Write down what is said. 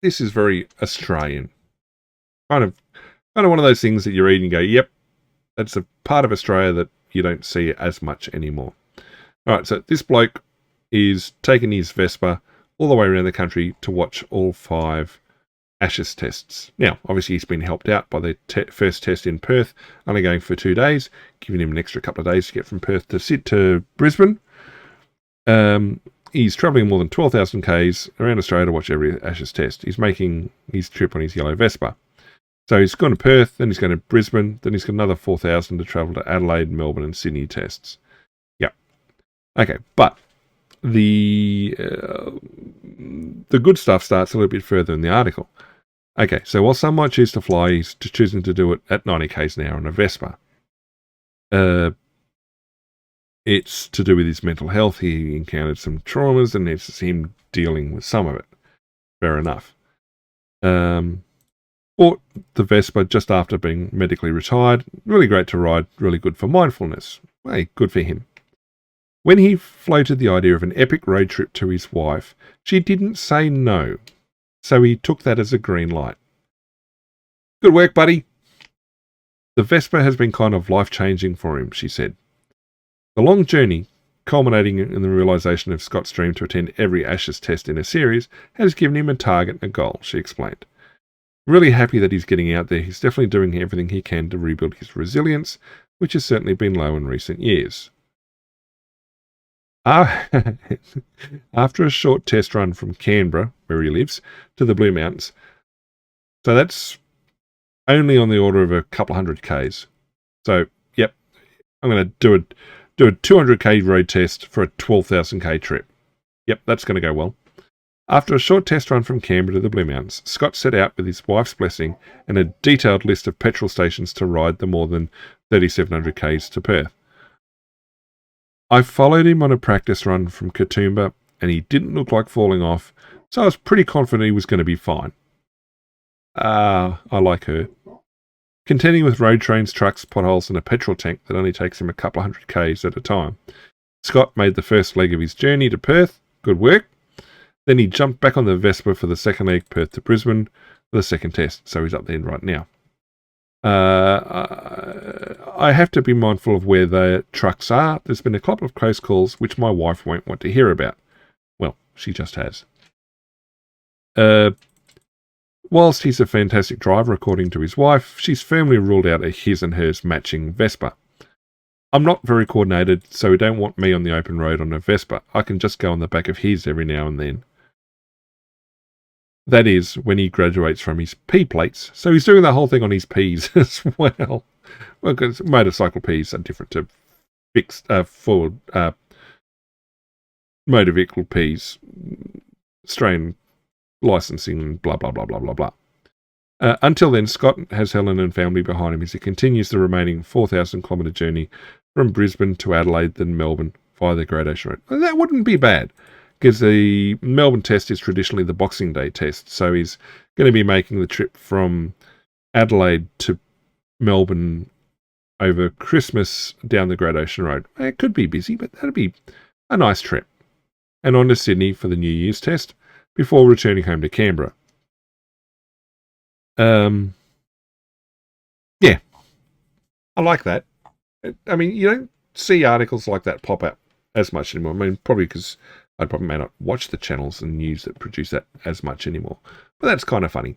this is very Australian. Kind of one of those things that you read and go, yep, that's a part of Australia that you don't see as much anymore. All right, so this bloke is taking his Vespa all the way around the country to watch all 5 Ashes tests. Now, obviously, he's been helped out by the first test in Perth, only going for 2 days, giving him an extra couple of days to get from Perth to Brisbane. He's travelling more than 12,000 Ks around Australia to watch every Ashes test. He's making his trip on his yellow Vespa. So he's gone to Perth, then he's going to Brisbane, then he's got another 4,000 to travel to Adelaide, Melbourne and Sydney tests. Yep. Okay, but the good stuff starts a little bit further in the article. Okay, so while some might choose to fly, he's choosing to do it at 90 k's an hour on a Vespa. It's to do with his mental health. He encountered some traumas and it's him dealing with some of it. Fair enough. Bought the Vespa just after being medically retired. Really great to ride, really good for mindfulness. Hey, good for him. When he floated the idea of an epic road trip to his wife, she didn't say no, so he took that as a green light. Good work, buddy. The Vespa has been kind of life-changing for him, she said. The long journey, culminating in the realisation of Scott's dream to attend every Ashes test in a series, has given him a target and a goal, she explained. Really happy that he's getting out there. He's definitely doing everything he can to rebuild his resilience, which has certainly been low in recent years. After a short test run from Canberra, where he lives, to the Blue Mountains, so that's only on the order of a couple of 100 Ks. So, yep, I'm going to do a 200k road test for a 12,000 K trip. Yep, that's going to go well. After a short test run from Canberra to the Blue Mountains, Scott set out with his wife's blessing and a detailed list of petrol stations to ride the more than 3,700 Ks to Perth. I followed him on a practice run from Katoomba and he didn't look like falling off, so I was pretty confident he was going to be fine. I like her. Contending with road trains, trucks, potholes and a petrol tank that only takes him a couple of 100 Ks at a time. Scott made the first leg of his journey to Perth. Good work. Then he jumped back on the Vespa for the second leg, Perth to Brisbane, for the second test, so he's up there right now. I have to be mindful of where the trucks are. There's been a couple of close calls which my wife won't want to hear about. Well, she just has. Whilst he's a fantastic driver, according to his wife, she's firmly ruled out a his and hers matching Vespa. I'm not very coordinated, so he don't want me on the open road on a Vespa. I can just go on the back of his every now and then. That is, when he graduates from his P plates. So he's doing the whole thing on his Ps as well. Well, because motorcycle Ps are different to fixed forward motor vehicle Ps. Australian licensing, blah, blah, blah, blah, blah, blah. Until then, Scott has Helen and family behind him as he continues the remaining 4,000-kilometre journey from Brisbane to Adelaide, then Melbourne via the Great Ocean Road. Well, that wouldn't be bad, because the Melbourne test is traditionally the Boxing Day test, so he's going to be making the trip from Adelaide to Melbourne over Christmas down the Great Ocean Road. It could be busy, but that'd be a nice trip. And on to Sydney for the New Year's test, before returning home to Canberra. Yeah, I like that. I mean, you don't see articles like that pop up as much anymore. I mean, probably because I probably may not watch the channels and news that produce that as much anymore. But that's kind of funny.